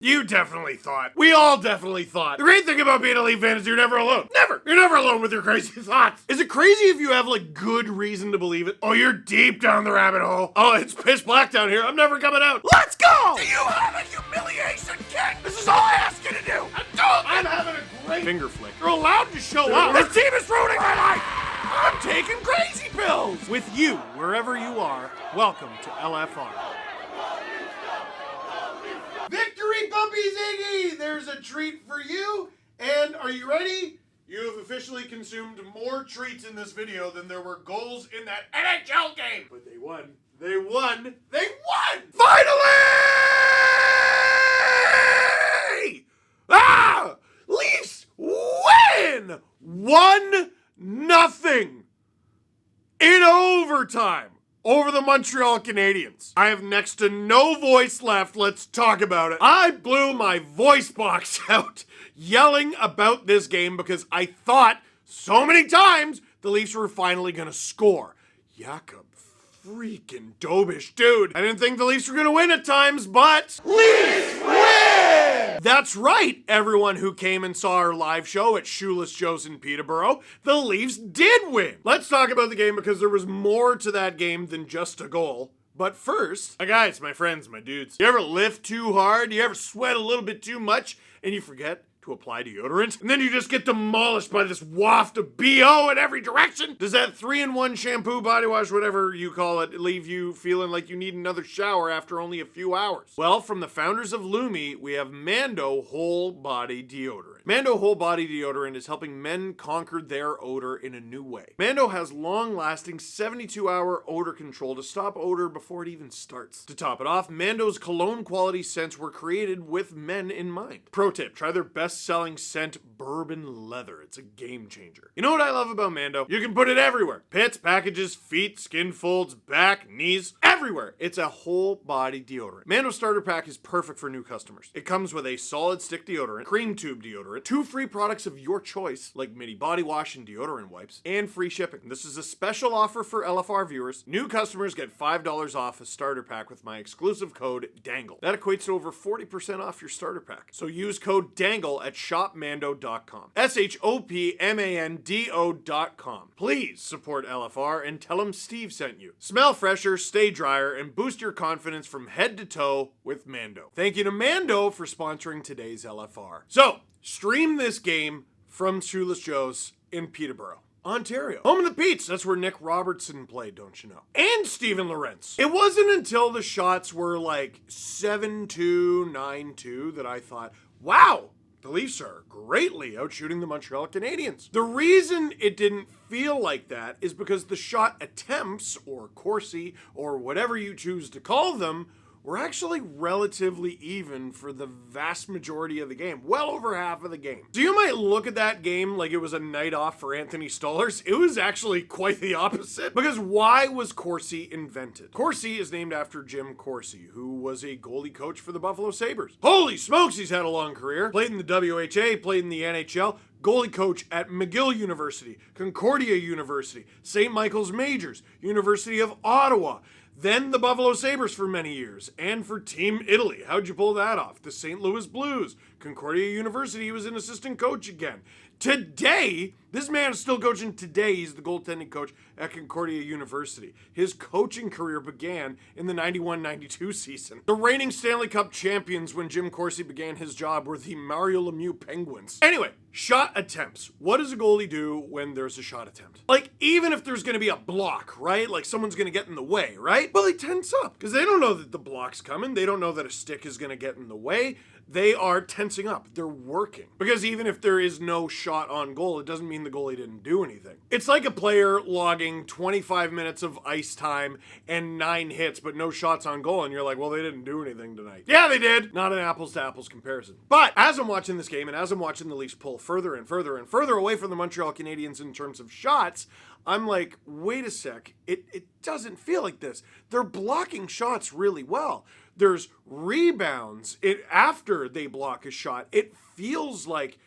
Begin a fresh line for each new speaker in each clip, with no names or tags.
You definitely thought. We all definitely thought. The great thing about being a Leaf fan is you're never alone. Never. You're never alone with your crazy thoughts. Is it crazy if you have like good reason to believe it? Oh, you're deep down the rabbit hole. Oh, it's pitch black down here. I'm never coming out. Let's go! Do you have a humiliation kit? This is all I ask you to do. I'm having a great finger flick. You're allowed to show up. This team is ruining my life. I'm taking crazy pills. With you, wherever you are, welcome to LFR. Victory, puppies, Iggy! There's a treat for you, and are you ready? You have officially consumed more treats in this video than there were goals in that NHL game. But they won. They won. They won! Finally! Ah! Leafs win! 1-0 in overtime over the Montreal Canadiens. I have next to no voice left. Let's talk about it. I blew my voice box out yelling about this game because I thought so many times the Leafs were finally going to score. Jakob freaking Dobish, dude. I didn't think the Leafs were going to win at times, but Leafs win! That's right, everyone who came and saw our live show at Shoeless Joe's in Peterborough. The Leafs did win. Let's talk about the game because there was more to that game than just a goal. But first, my guys, my friends, my dudes, you ever lift too hard? You ever sweat a little bit too much and you forget to apply deodorant? And then you just get demolished by this waft of BO in every direction? Does that 3-in-1 shampoo, body wash, whatever you call it, leave you feeling like you need another shower after only a few hours? Well, from the founders of Lumi, we have Mando Whole Body Deodorant. Mando Whole Body Deodorant is helping men conquer their odor in a new way. Mando has long-lasting 72-hour odor control to stop odor before it even starts. To top it off, Mando's cologne quality scents were created with men in mind. Pro tip, try their best-selling scent, Bourbon Leather. It's a game changer. You know what I love about Mando? You can put it everywhere. Pits, packages, feet, skin folds, back, knees, everywhere. It's a whole body deodorant. Mando Starter Pack is perfect for new customers. It comes with a solid stick deodorant, cream tube deodorant, 2 free products of your choice, like mini body wash and deodorant wipes, and free shipping. This is a special offer for LFR viewers. New customers get $5 off a starter pack with my exclusive code DANGLE. That equates to over 40% off your starter pack. So use code DANGLE at shopmando.com. shopmando.com. Please support LFR and tell them Steve sent you. Smell fresher, stay drier, and boost your confidence from head to toe with Mando. Thank you to Mando for sponsoring today's LFR. So, stream this game from Shoeless Joe's in Peterborough, Ontario. Home of the Pete's. That's where Nick Robertson played, don't you know? And Steven Lorentz. It wasn't until the shots were like 7-2, 9-2 that I thought, wow, the Leafs are greatly outshooting the Montreal Canadiens. The reason it didn't feel like that is because the shot attempts, or Corsi, or whatever you choose to call them, were actually relatively even for the vast majority of the game. Well over half of the game. So you might look at that game like it was a night off for Anthony Stolarz. It was actually quite the opposite. Because why was Corsi invented? Corsi is named after Jim Corsi, who was a goalie coach for the Buffalo Sabres. Holy smokes, he's had a long career. Played in the WHA, played in the NHL, goalie coach at McGill University, Concordia University, St. Michael's Majors, University of Ottawa, then the Buffalo Sabres for many years, and for Team Italy. How'd you pull that off? The St. Louis Blues, Concordia University, he was an assistant coach again. Today, this man is still coaching today. He's the goaltending coach at Concordia University. His coaching career began in the 91-92 season. The reigning Stanley Cup champions when Jim Corsi began his job were the Mario Lemieux Penguins. Anyway, shot attempts. What does a goalie do when there's a shot attempt? Like, even if there's going to be a block, right? Like, someone's going to get in the way, right? Well, they tense up because they don't know that the block's coming. They don't know that a stick is going to get in the way. They are tensing up. They're working. Because even if there is no shot on goal, it doesn't mean the goalie didn't do anything. It's like a player logging 25 minutes of ice time and 9 hits, but no shots on goal, and you're like, well, they didn't do anything tonight. Yeah, they did. Not an apples to apples comparison. But as I'm watching this game, and as I'm watching the Leafs pull further and further and further away from the Montreal Canadiens in terms of shots, I'm like, wait a sec, it doesn't feel like this. They're blocking shots really well. There's rebounds after they block a shot. It feels like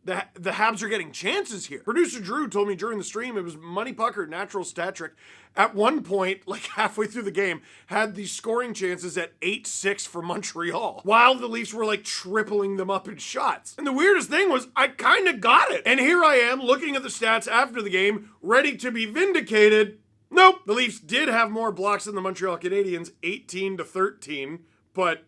The Habs are getting chances here. Producer Drew told me during the stream it was Money Pucker, natural stat trick. At one point, like halfway through the game, had the scoring chances at 8-6 for Montreal, while the Leafs were like tripling them up in shots. And the weirdest thing was, I kind of got it. And here I am looking at the stats after the game, ready to be vindicated. Nope. The Leafs did have more blocks than the Montreal Canadiens, 18-13, but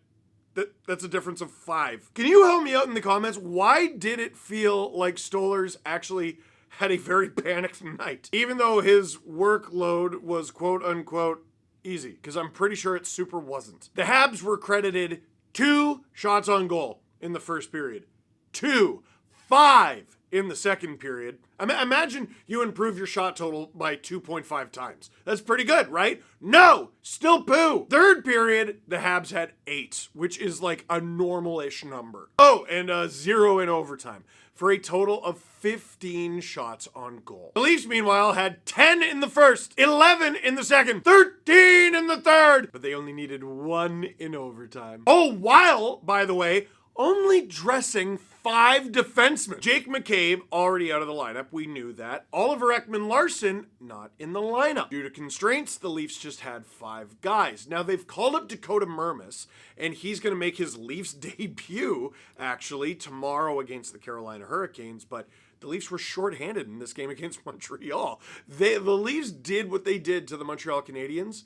that's a difference of 5. Can you help me out in the comments? Why did it feel like Stolarz actually had a very panicked night, even though his workload was quote unquote easy? Because I'm pretty sure it super wasn't. The Habs were credited 2 shots on goal in the first period. 2. 5 in the second period. Imagine you improve your shot total by 2.5 times. That's pretty good, right? No, still poo. Third period, the Habs had 8, which is like a normal-ish number. Oh, and 0 in overtime, for a total of 15 shots on goal. The Leafs, meanwhile, had 10 in the first, 11 in the second, 13 in the third, but they only needed 1 in overtime. Oh, while, by the way, only dressing 5 defensemen. Jake McCabe already out of the lineup. We knew that. Oliver Ekman-Larsson not in the lineup. Due to constraints, the Leafs just had 5 guys. Now they've called up Dakota Mermis, and he's going to make his Leafs debut actually tomorrow against the Carolina Hurricanes, but the Leafs were shorthanded in this game against Montreal. The Leafs did what they did to the Montreal Canadiens,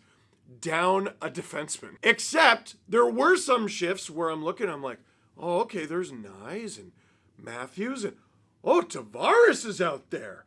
down a defenseman. Except there were some shifts where I'm like, oh, okay, there's Nyes and Matthews and, oh, Tavares is out there.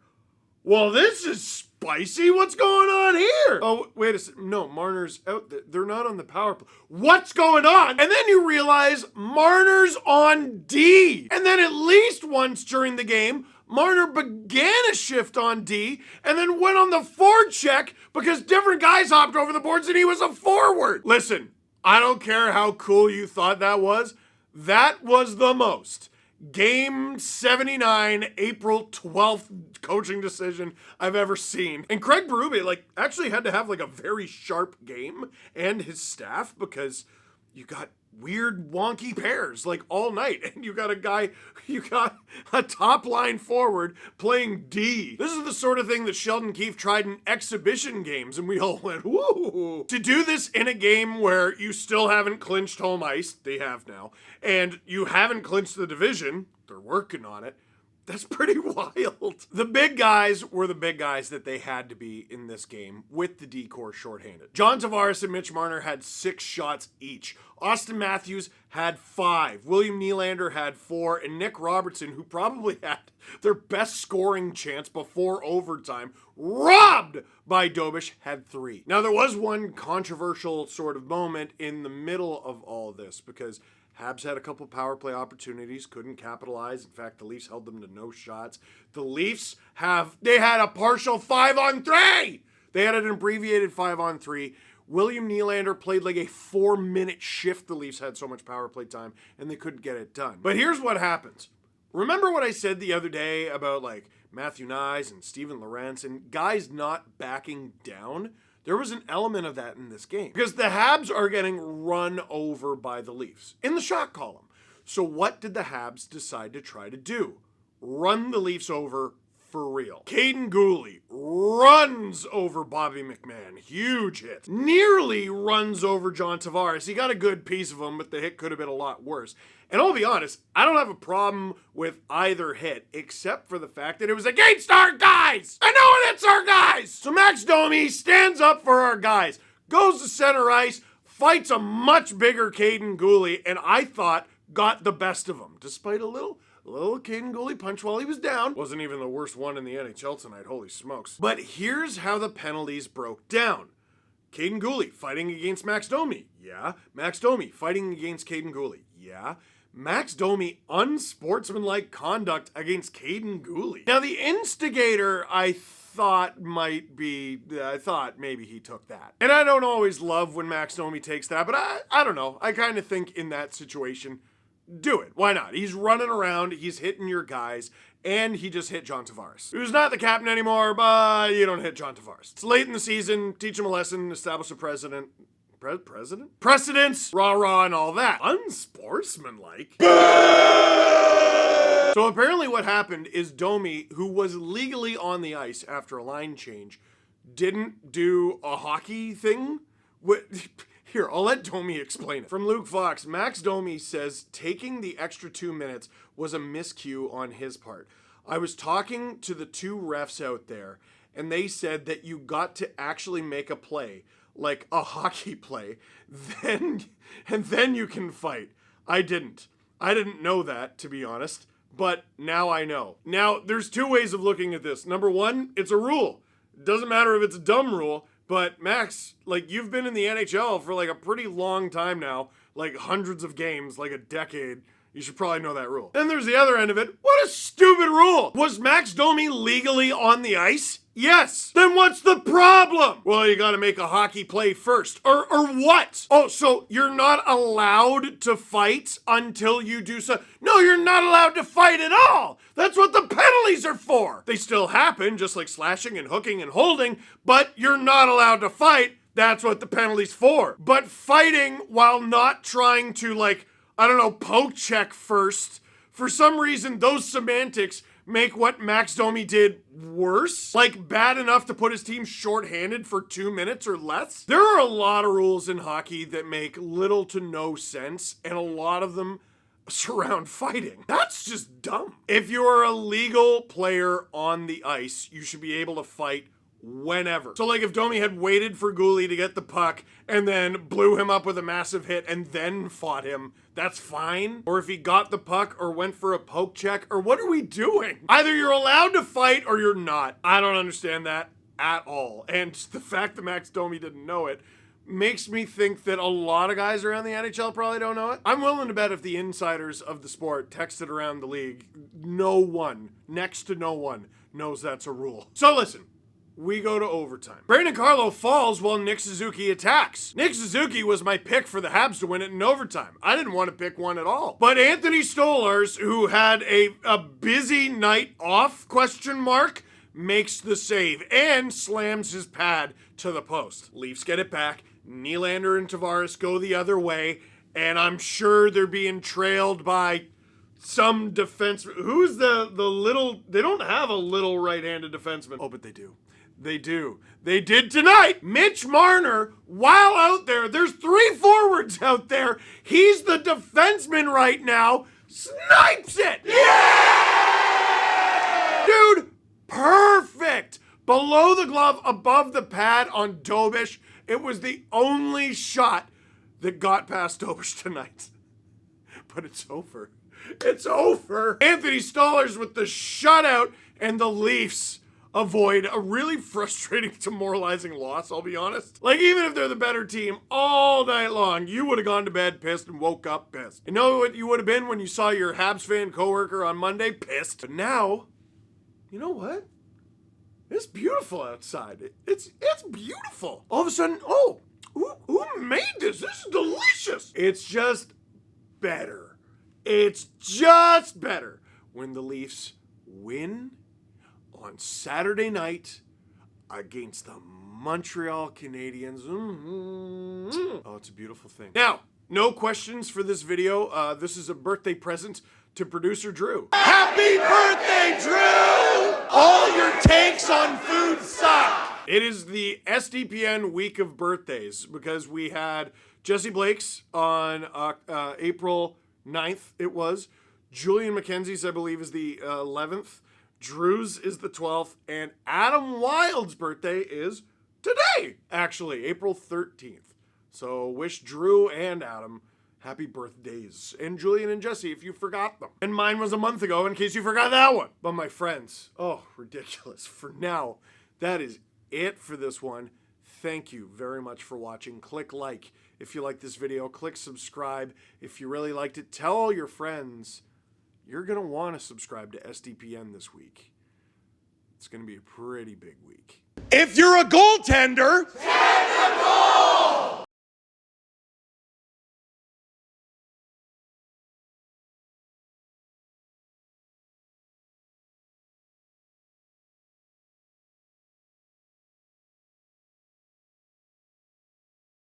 Well, this is spicy. What's going on here? Oh, wait a second. No, Marner's out there. They're not on the power play. What's going on? And then you realize Marner's on D. And then at least once during the game, Marner began a shift on D and then went on the forecheck because different guys hopped over the boards and he was a forward. Listen, I don't care how cool you thought that was. That was the most Game 79, April 12th coaching decision I've ever seen. And Craig Berube, actually had to have, a very sharp game, and his staff, because you got weird, wonky pairs, all night. And you got a top line forward playing D. This is the sort of thing that Sheldon Keefe tried in exhibition games, and we all went, woo! To do this in a game where you still haven't clinched home ice, they have now, and you haven't clinched the division, they're working on it, that's pretty wild. The big guys were the big guys that they had to be in this game with the D-core shorthanded. John Tavares and Mitch Marner had 6 shots each. Austin Matthews had 5. William Nylander had 4. And Nick Robertson, who probably had their best scoring chance before overtime, robbed by Dobish, had 3. Now, there was one controversial sort of moment in the middle of all this because Habs had a couple power play opportunities, couldn't capitalize. In fact, the Leafs held them to no shots. The Leafs they had a partial 5-on-3. They had an abbreviated 5-on-3. William Nylander played like a 4-minute shift. The Leafs had so much power play time, and they couldn't get it done. But here's what happens. Remember what I said the other day about Matthew Nyes and Steven Lorentz and guys not backing down? There was an element of that in this game because the Habs are getting run over by the Leafs in the shot column. So what did the Habs decide to try to do? Run the Leafs over for real. Caden Gooley runs over Bobby McMahon. Huge hit. Nearly runs over John Tavares. He got a good piece of him, but the hit could have been a lot worse. And I'll be honest, I don't have a problem with either hit, except for the fact that it was against our guys! And no one hits our guys! So Max Domi stands up for our guys, goes to center ice, fights a much bigger Caden Gooley, and I thought got the best of him, despite a little Caden Gooley punch while he was down. Wasn't even the worst one in the NHL tonight, holy smokes. But here's how the penalties broke down. Caden Gooley fighting against Max Domi. Yeah. Max Domi fighting against Caden Gooley. Yeah. Max Domi unsportsmanlike conduct against Caden Gooley. Now the instigator I thought maybe he took that. And I don't always love when Max Domi takes that, but I don't know. I kind of think in that situation, do it. Why not? He's running around, he's hitting your guys, and he just hit John Tavares, who's not the captain anymore, but you don't hit John Tavares. It's late in the season, teach him a lesson, establish a precedence, rah-rah, and all that. Unsportsmanlike. So So apparently what happened is Domi, who was legally on the ice after a line change, didn't do a hockey thing. Here, I'll let Domi explain it. From Luke Fox, Max Domi says taking the extra 2 minutes was a miscue on his part. I was talking to the two refs out there, and they said that you got to actually make a play, like a hockey play, then you can fight. I didn't know that, to be honest, but now I know. Now, there's two ways of looking at this. Number one, it's a rule. It doesn't matter if it's a dumb rule, but Max, like, you've been in the NHL for like a pretty long time now, like hundreds of games, like a decade. You should probably know that rule. Then there's the other end of it. What a stupid rule! Was Max Domi legally on the ice? Yes. Then what's the problem? Well, you gotta make a hockey play first. Or what? Oh, so you're not allowed to fight until you do so? No, you're not allowed to fight at all. That's what the penalties are for. They still happen, just like slashing and hooking and holding, but you're not allowed to fight. That's what the penalty's for. But fighting while not trying to, like, I don't know, poke check first. For some reason, those semantics make what Max Domi did worse. Like, bad enough to put his team shorthanded for 2 minutes or less. There are a lot of rules in hockey that make little to no sense, and a lot of them surround fighting. That's just dumb. If you're a legal player on the ice, you should be able to fight whenever. So like if Domi had waited for Gouli to get the puck and then blew him up with a massive hit and then fought him, that's fine. Or if he got the puck or went for a poke check, or what are we doing? Either you're allowed to fight or you're not. I don't understand that at all. And the fact that Max Domi didn't know it makes me think that a lot of guys around the NHL probably don't know it. I'm willing to bet if the insiders of the sport texted around the league, no one, next to no one, knows that's a rule. So listen. We go to overtime. Brandon Carlo falls while Nick Suzuki attacks. Nick Suzuki was my pick for the Habs to win it in overtime. I didn't want to pick one at all. But Anthony Stolarz, who had a busy night off, makes the save and slams his pad to the post. Leafs get it back. Nylander and Tavares go the other way, and I'm sure they're being trailed by some defenseman. Who's the little... They don't have a little right-handed defenseman. Oh, but they do. They do. They did tonight. Mitch Marner, while out there, there's 3 forwards out there. He's the defenseman right now. Snipes it. Yeah! Dude, perfect. Below the glove, above the pad on Dobish. It was the only shot that got past Dobish tonight. But it's over. It's over. Anthony Stolarz with the shutout, and the Leafs avoid a really frustrating, demoralizing loss, I'll be honest. Like, even if they're the better team all night long, you would have gone to bed pissed and woke up pissed. You know what you would have been when you saw your Habs fan coworker on Monday? Pissed. But now, you know what? It's beautiful outside. It's beautiful. All of a sudden, oh, who made this? This is delicious. It's just better. It's just better when the Leafs win on Saturday night against the Montreal Canadiens. Oh, it's a beautiful thing. Now, no questions for this video. This is a birthday present to producer Drew. Happy birthday, Drew! All your takes on food suck! It is the SDPN week of birthdays because we had Jesse Blake's on April 9th, it was. Julian McKenzie's, I believe, is the 11th. Drew's is the 12th, and Adam Wild's birthday is today, actually, April 13th. So wish Drew and Adam happy birthdays. And Julian and Jesse, if you forgot them. And mine was a month ago, in case you forgot that one. But my friends, oh, ridiculous. For now, that is it for this one. Thank you very much for watching. Click like if you like this video. Click subscribe if you really liked it. Tell all your friends. You're going to want to subscribe to SDPN this week. It's going to be a pretty big week. If you're a goaltender,